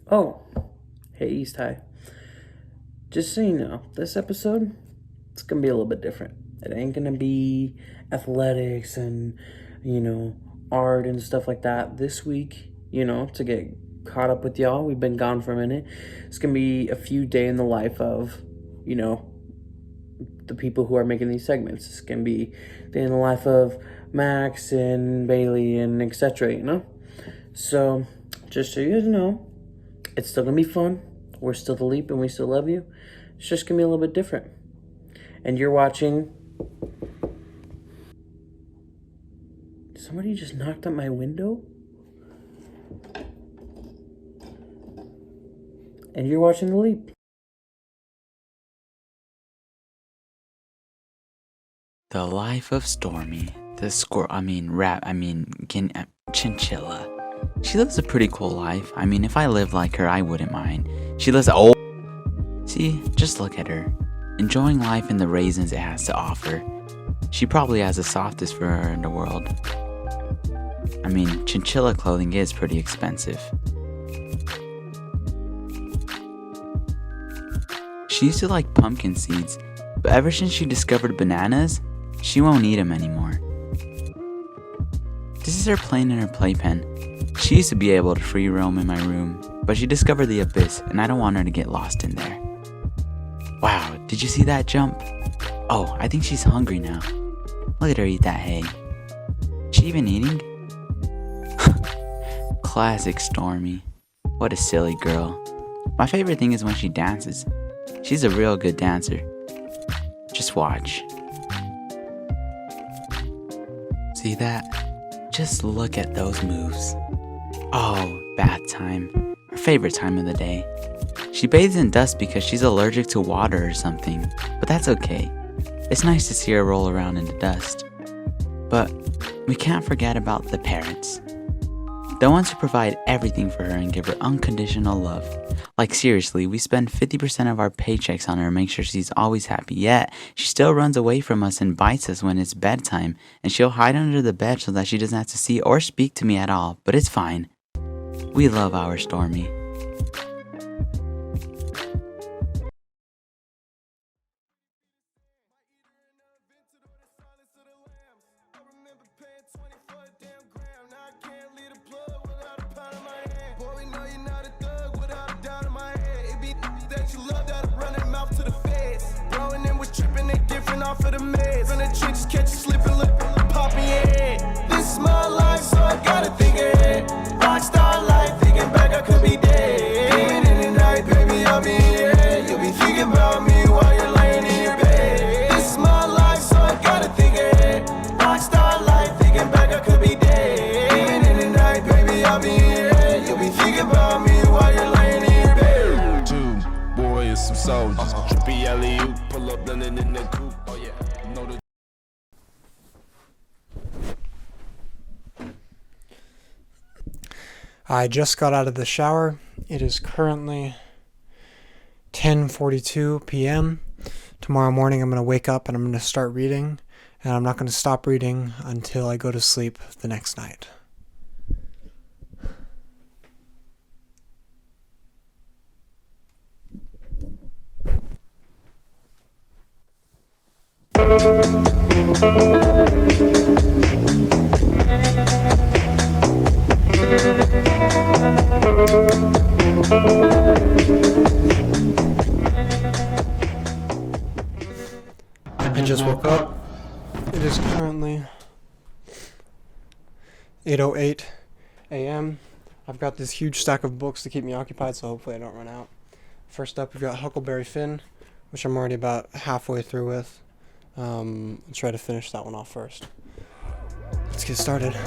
Oh, hey East High. Just so you know, this episode, it's gonna be a little bit different. It ain't gonna be athletics and, art and stuff like that. This week, to get caught up with y'all, we've been gone for a minute. It's gonna be a few day in the life of, the people who are making these segments. It's gonna be day in the life of Max and Bailey and etc. So, just so you guys know, it's still gonna be fun. We're still the Leap and we still love you. It's just gonna be a little bit different. And you're watching. Somebody just knocked on my window? And you're watching the Leap. The life of Stormy, Chinchilla. She lives a pretty cool life. If I lived like her, I wouldn't mind. She lives See, just look at her. Enjoying life and the raisins it has to offer. She probably has the softest fur in the world. Chinchilla clothing is pretty expensive. She used to like pumpkin seeds, but ever since she discovered bananas, she won't eat them anymore. This is her playing in her playpen. She used to be able to free roam in my room, but she discovered the abyss, and I don't want her to get lost in there. Wow, did you see that jump? Oh, I think she's hungry now. Look at her eat that hay. She even eating? Classic Stormy. What a silly girl. My favorite thing is when she dances. She's a real good dancer. Just watch. See that? Just look at those moves. Oh, bath time. Her favorite time of the day. She bathes in dust because she's allergic to water or something, but that's okay. It's nice to see her roll around in the dust. But we can't forget about the parents. The ones who provide everything for her and give her unconditional love. Like seriously, we spend 50% of our paychecks on her to make sure she's always happy, yet she still runs away from us and bites us when it's bedtime, and she'll hide under the bed so that she doesn't have to see or speak to me at all, but it's fine. We love our Stormy. Off of the meds, and the chicks catch you slipping, look, pop in your head. This is my life, so I gotta think ahead. Rockstar life, thinking back, I could be dead. Even in the night, baby, I'll be in your head. You'll be thinking about me while you're laying in your bed. This is my life, so I gotta think ahead. Rockstar life, thinking back, I could be dead. Even in the night, baby, I'll be in your head. You'll be thinking about me while you're laying in your bed. Two boys, some soldiers. Trippy alley-oop, pull up, blending in the coupe. I just got out of the shower. It is currently 10:42 p.m. Tomorrow morning I'm going to wake up and I'm going to start reading, and I'm not going to stop reading until I go to sleep the next night. I just woke up. It is currently 8:08 a.m. I've got this huge stack of books to keep me occupied, so hopefully I don't run out. First up, we've got Huckleberry Finn, which I'm already about halfway through with. I'll try to finish that one off first. Let's get started.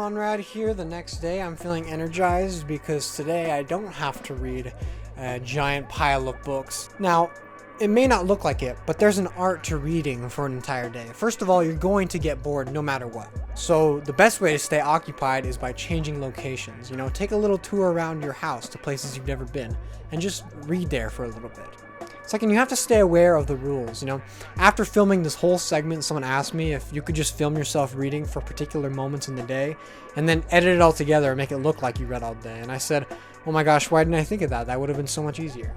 Conrad here the next day. I'm feeling energized because today I don't have to read a giant pile of books. Now, it may not look like it, but there's an art to reading for an entire day. First of all, you're going to get bored no matter what. So the best way to stay occupied is by changing locations. You know, take a little tour around your house to places you've never been and just read there for a little bit. Second, you have to stay aware of the rules. You know, after filming this whole segment, someone asked me if you could just film yourself reading for particular moments in the day and then edit it all together and make it look like you read all day. And I said, oh my gosh, why didn't I think of that? That would have been so much easier.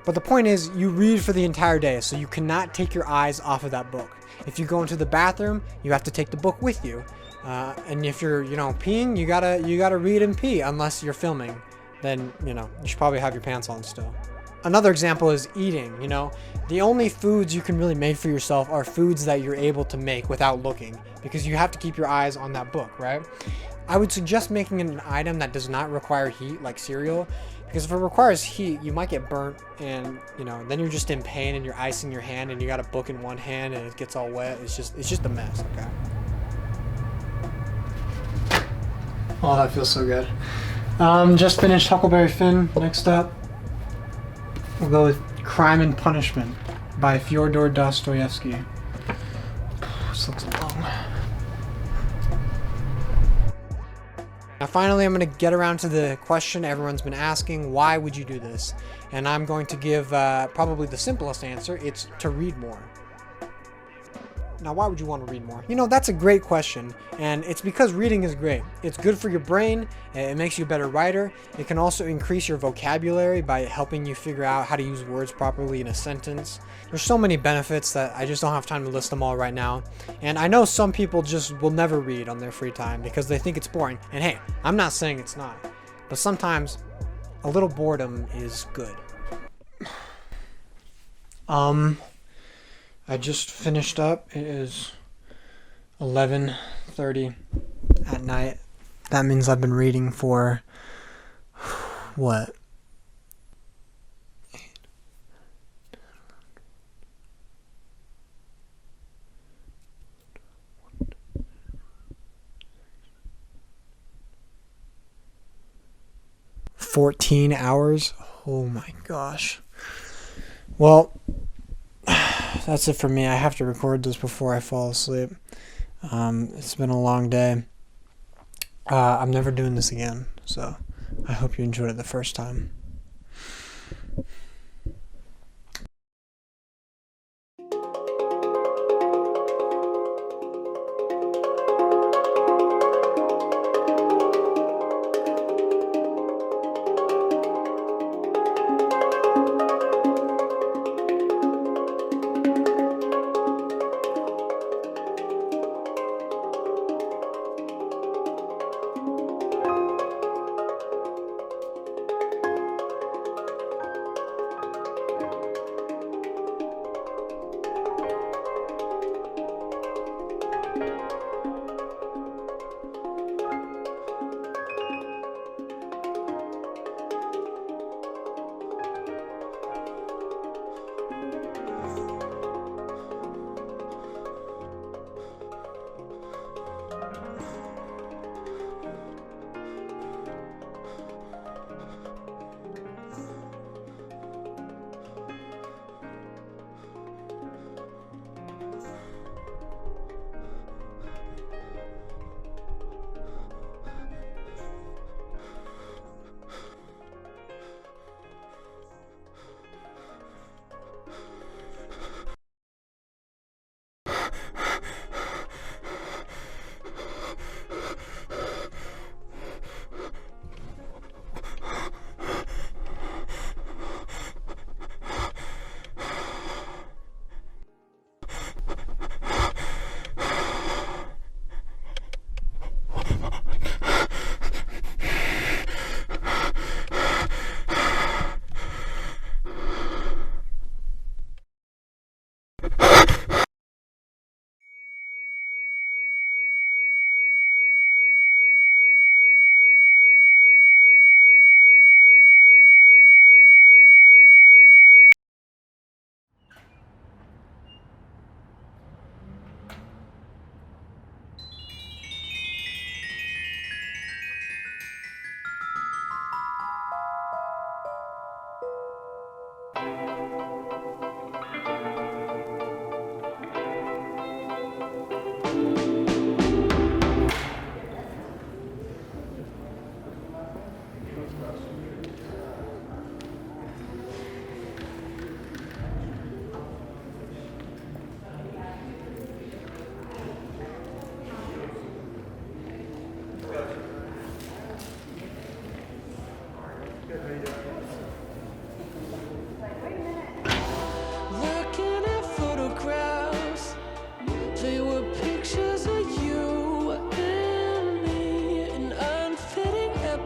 But the point is, you read for the entire day, so you cannot take your eyes off of that book. If you go into the bathroom, you have to take the book with you. And if you're, peeing, you gotta read and pee, unless you're filming. Then, you should probably have your pants on still. Another example is eating. The only foods you can really make for yourself are foods that you're able to make without looking, because you have to keep your eyes on that book, right? I would suggest making an item that does not require heat, like cereal, because if it requires heat, you might get burnt, and then you're just in pain and you're icing your hand, and you got a book in one hand and it gets all wet. It's just a mess. Okay. Oh, that feels so good. Just finished Huckleberry Finn. Next up, we'll go with Crime and Punishment by Fyodor Dostoevsky. This looks long. Now finally, I'm going to get around to the question everyone's been asking, why would you do this? And I'm going to give probably the simplest answer. It's to read more. Now, why would you want to read more? That's a great question, and it's because reading is great. It's good for your brain, it makes you a better writer. It can also increase your vocabulary by helping you figure out how to use words properly in a sentence. There's so many benefits that I just don't have time to list them all right now. And I know some people just will never read on their free time because they think it's boring. And hey, I'm not saying it's not, but sometimes a little boredom is good. I just finished up. It is 11:30 at night. That means I've been reading for what? 14 hours? Oh my gosh. Well, that's it for me. I have to record this before I fall asleep. It's been a long day. I'm never doing this again, so I hope you enjoyed it the first time.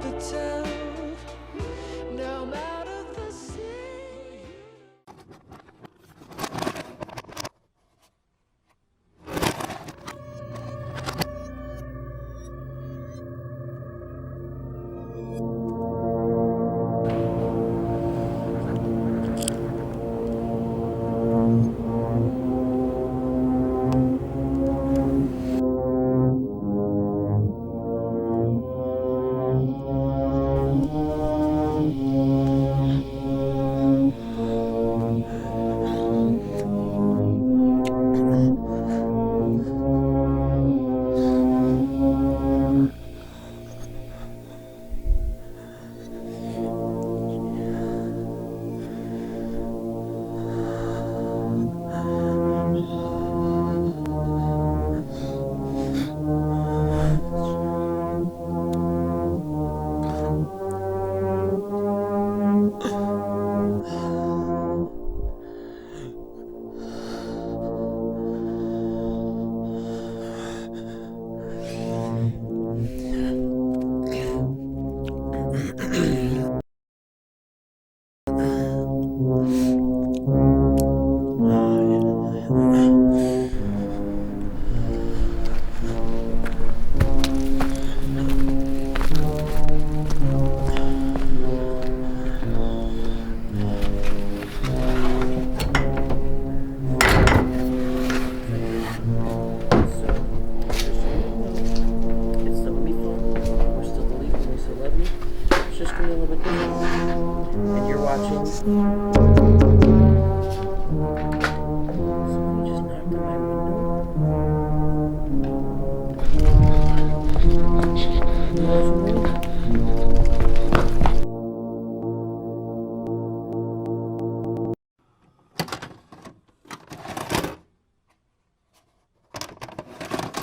to tell. Now I'm out of the sea. It's still gonna be fun. We're still deleting, we still love you. It's just gonna be a little bit different. And you're watching. Somebody just knocked on my window.